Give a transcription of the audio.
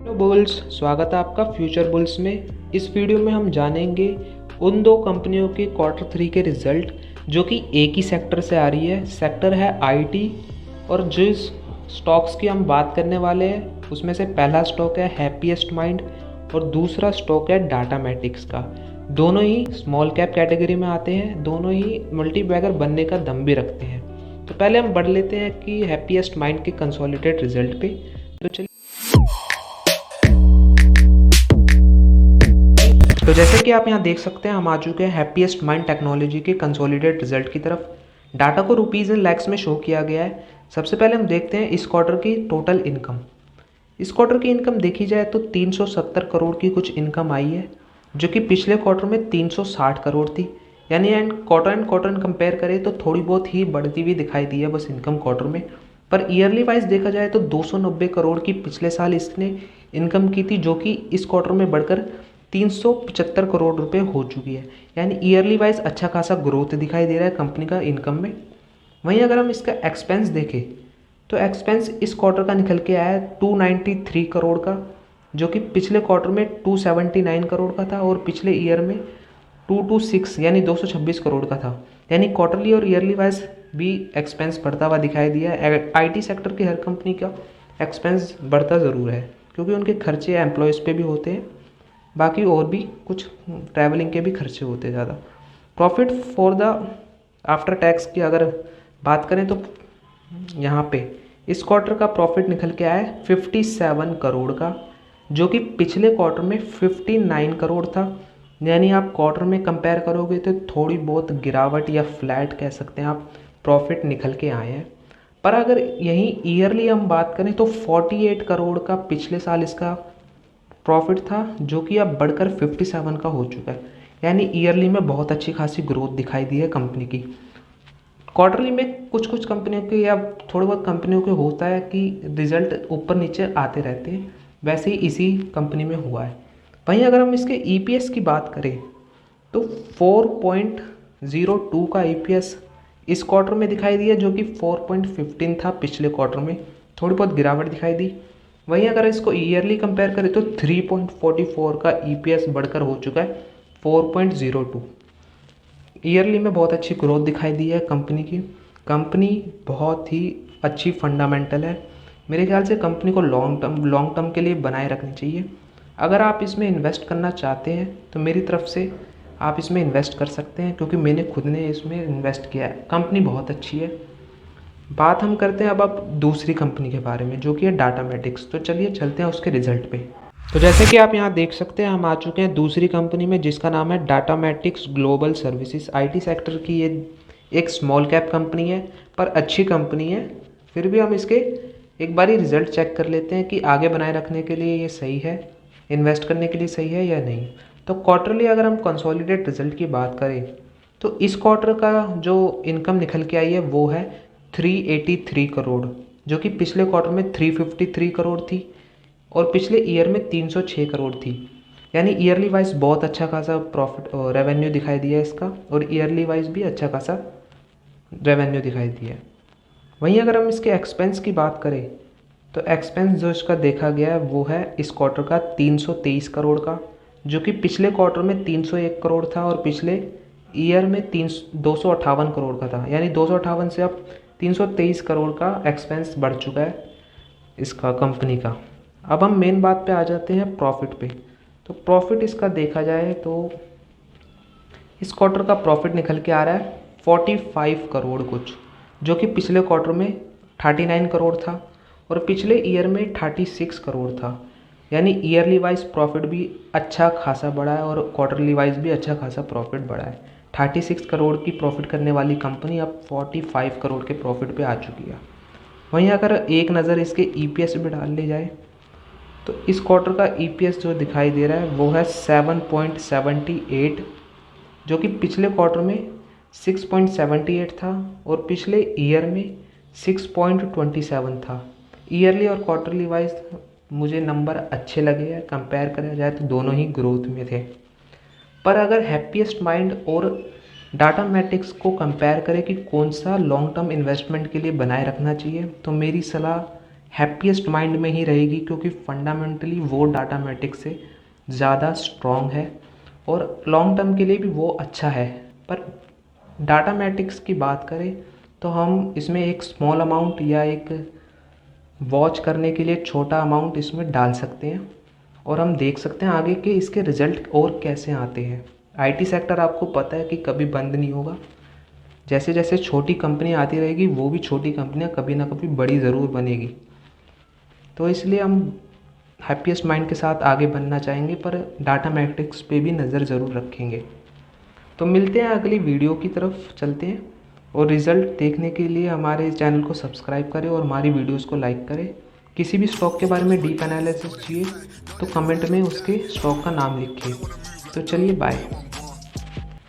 Hello bulls, स्वागत है आपका फ्यूचर बुल्स में। इस वीडियो में हम जानेंगे उन दो कंपनियों के क्वार्टर 3 के रिजल्ट जो कि एक ही सेक्टर से आ रही है। सेक्टर है आईटी। और जिस स्टॉक्स की हम बात करने वाले हैं उसमें से पहला स्टॉक है हैप्पीएस्ट माइंड और दूसरा स्टॉक है डाटामेटिक्स का। दोनों ही स्मॉल कैप कैटेगरी में आते हैं, दोनों ही मल्टीबैगर बनने का दम भी रखते हैं। तो पहले हम बढ़ लेते हैं कि हैप्पीएस्ट माइंड के कंसोलिडेटेड रिजल्ट पे। तो चलिए, तो जैसे कि आप यहाँ देख सकते हैं हम आ चुके हैं हैप्पीएस्ट माइंड टेक्नोलॉजी के कंसोलिडेटेड रिजल्ट की तरफ। डाटा को रुपीज़ इन लैक्स में शो किया गया है। सबसे पहले हम देखते हैं इस क्वार्टर की टोटल इनकम। इस क्वार्टर की इनकम देखी जाए तो 370 करोड़ की कुछ इनकम आई है, जो कि पिछले क्वार्टर में 360 करोड़ थी। यानी एंड क्वार्टर कंपेयर करें तो थोड़ी बहुत ही बढ़ती हुई दिखाई दी है बस इनकम क्वार्टर में। पर ईयरली वाइज देखा जाए तो 290 करोड़ की पिछले साल इसने इनकम की थी, जो कि इस क्वार्टर में बढ़कर 375 करोड़ रुपए हो चुकी है। यानी ईयरली वाइज अच्छा खासा ग्रोथ दिखाई दे रहा है कंपनी का इनकम में। वहीं अगर हम इसका एक्सपेंस देखें तो एक्सपेंस इस क्वार्टर का निकल के आया है 293 करोड़ का, जो कि पिछले क्वार्टर में 279 करोड़ का था और पिछले ईयर में 226 यानी 226 करोड़ का था। यानी क्वार्टरली और ईयरली वाइज भी एक्सपेंस बढ़ता हुआ दिखाई दिया है। आईटी सेक्टर की हर कंपनी का एक्सपेंस बढ़ता ज़रूर है, क्योंकि उनके खर्चे एम्प्लॉयज़ पे भी होते हैं, बाकी और भी कुछ ट्रैवलिंग के भी खर्चे होते हैं ज़्यादा। Profit for the after tax की अगर बात करें तो यहाँ पे इस क्वार्टर का प्रॉफिट निकल के आया है 57 करोड़ का, जो कि पिछले क्वार्टर में 59 करोड़ था। यानी आप क्वार्टर में कंपेयर करोगे तो थोड़ी बहुत गिरावट या फ्लैट कह सकते हैं आप, प्रॉफिट निकल के आए हैं। पर अगर यहीं ईयरली हम बात करें तो 48 करोड़ का पिछले साल इसका प्रॉफिट था, जो कि अब बढ़कर 57 का हो चुका है। यानी ईयरली में बहुत अच्छी खासी ग्रोथ दिखाई दी है कंपनी की। क्वार्टरली में कुछ कुछ कंपनियों के या थोड़ी बहुत कंपनियों के होता है कि रिजल्ट ऊपर नीचे आते रहते हैं, वैसे ही इसी कंपनी में हुआ है। वहीं अगर हम इसके ईपीएस की बात करें तो 4.02 का ईपीएस इस क्वार्टर में दिखाई दिया, जो कि 4.15 था पिछले क्वार्टर में, थोड़ी बहुत गिरावट दिखाई दी। वहीं अगर इसको ईयरली कंपेयर करें तो 3.44 का ईपीएस बढ़कर हो चुका है 4.02। ईयरली में बहुत अच्छी ग्रोथ दिखाई दी है कंपनी की। कंपनी बहुत ही अच्छी फंडामेंटल है। मेरे ख्याल से कंपनी को लॉन्ग टर्म के लिए बनाए रखनी चाहिए। अगर आप इसमें इन्वेस्ट करना चाहते हैं तो मेरी तरफ से आप इसमें इन्वेस्ट कर सकते हैं, क्योंकि मैंने खुद ने इसमें इन्वेस्ट किया है। कंपनी बहुत अच्छी है। बात हम करते हैं अब दूसरी कंपनी के बारे में, जो कि है डाटामेटिक्स। तो चलिए चलते हैं उसके रिजल्ट पे। तो जैसे कि आप यहाँ देख सकते हैं हम आ चुके हैं दूसरी कंपनी में, जिसका नाम है डाटामेटिक्स ग्लोबल सर्विसेज। आईटी सेक्टर की ये एक स्मॉल कैप कंपनी है, पर अच्छी कंपनी है। फिर भी हम इसके एक बारी रिजल्ट चेक कर लेते हैं कि आगे बनाए रखने के लिए ये सही है, इन्वेस्ट करने के लिए सही है या नहीं। तो क्वार्टरली अगर हम कंसोलिडेट रिजल्ट की बात करें तो इस क्वार्टर का जो इनकम निकल के आई है वो है 383 करोड़, जो कि पिछले क्वार्टर में 353 करोड़ थी और पिछले ईयर में 306 करोड़ थी। यानी ईयरली वाइज बहुत अच्छा खासा प्रॉफिट रेवेन्यू दिखाई दिया है इसका, और ईयरली वाइज भी अच्छा खासा रेवेन्यू दिखाई दिया है। वहीं अगर हम इसके एक्सपेंस की बात करें तो एक्सपेंस जो इसका देखा गया है वो है इस क्वार्टर का 323 करोड़ का, जो कि पिछले क्वार्टर में 301 करोड़ था और पिछले ईयर में 258 करोड़ का था। यानी 258 से अब 323 करोड़ का एक्सपेंस बढ़ चुका है इसका कंपनी का। अब हम मेन बात पे आ जाते हैं प्रॉफिट पे। तो प्रॉफिट इसका देखा जाए तो इस क्वार्टर का प्रॉफिट निकल के आ रहा है 45 करोड़ कुछ, जो कि पिछले क्वार्टर में 39 करोड़ था और पिछले ईयर में 36 करोड़ था। यानी ईयरली वाइज प्रॉफिट भी अच्छा खासा बढ़ा है और क्वार्टरली वाइज भी अच्छा खासा प्रॉफिट बढ़ा है। 36 करोड़ की प्रॉफिट करने वाली कंपनी अब 45 करोड़ के प्रॉफिट पे आ चुकी है। वहीं अगर एक नज़र इसके ईपीएस पे डाल ली जाए तो इस क्वार्टर का ईपीएस जो दिखाई दे रहा है वो है 7.78, जो कि पिछले क्वार्टर में 6.78 था और पिछले ईयर में 6.27 था। ईयरली और क्वार्टरली वाइज मुझे नंबर अच्छे लगे हैं, कंपेयर करा जाए तो दोनों ही ग्रोथ में थे। पर अगर हैप्पीएस्ट माइंड और डाटामेटिक्स को कंपेयर करें कि कौन सा लॉन्ग टर्म इन्वेस्टमेंट के लिए बनाए रखना चाहिए, तो मेरी सलाह हैप्पीएस्ट माइंड में ही रहेगी, क्योंकि फंडामेंटली वो डाटामेटिक्स से ज़्यादा स्ट्रॉन्ग है और लॉन्ग टर्म के लिए भी वो अच्छा है। पर डाटामेटिक्स की बात करें तो हम इसमें एक स्मॉल अमाउंट या एक वॉच करने के लिए छोटा अमाउंट इसमें डाल सकते हैं और हम देख सकते हैं आगे के इसके रिज़ल्ट और कैसे आते हैं। आईटी सेक्टर आपको पता है कि कभी बंद नहीं होगा। जैसे जैसे छोटी कंपनी आती रहेगी वो भी छोटी कंपनियां कभी ना कभी बड़ी ज़रूर बनेगी। तो इसलिए हम हैप्पीएस्ट माइंड के साथ आगे बढ़ना चाहेंगे, पर डाटा मैट्रिक्स पे भी नज़र ज़रूर रखेंगे। तो मिलते हैं अगली वीडियो की तरफ चलते हैं, और रिज़ल्ट देखने के लिए हमारे चैनल को सब्सक्राइब करें और हमारी वीडियोस को लाइक करें। किसी भी स्टॉक के बारे में डीप एनालिसिस चाहिए तो कमेंट में उसके स्टॉक का नाम लिखिए। तो चलिए बाय।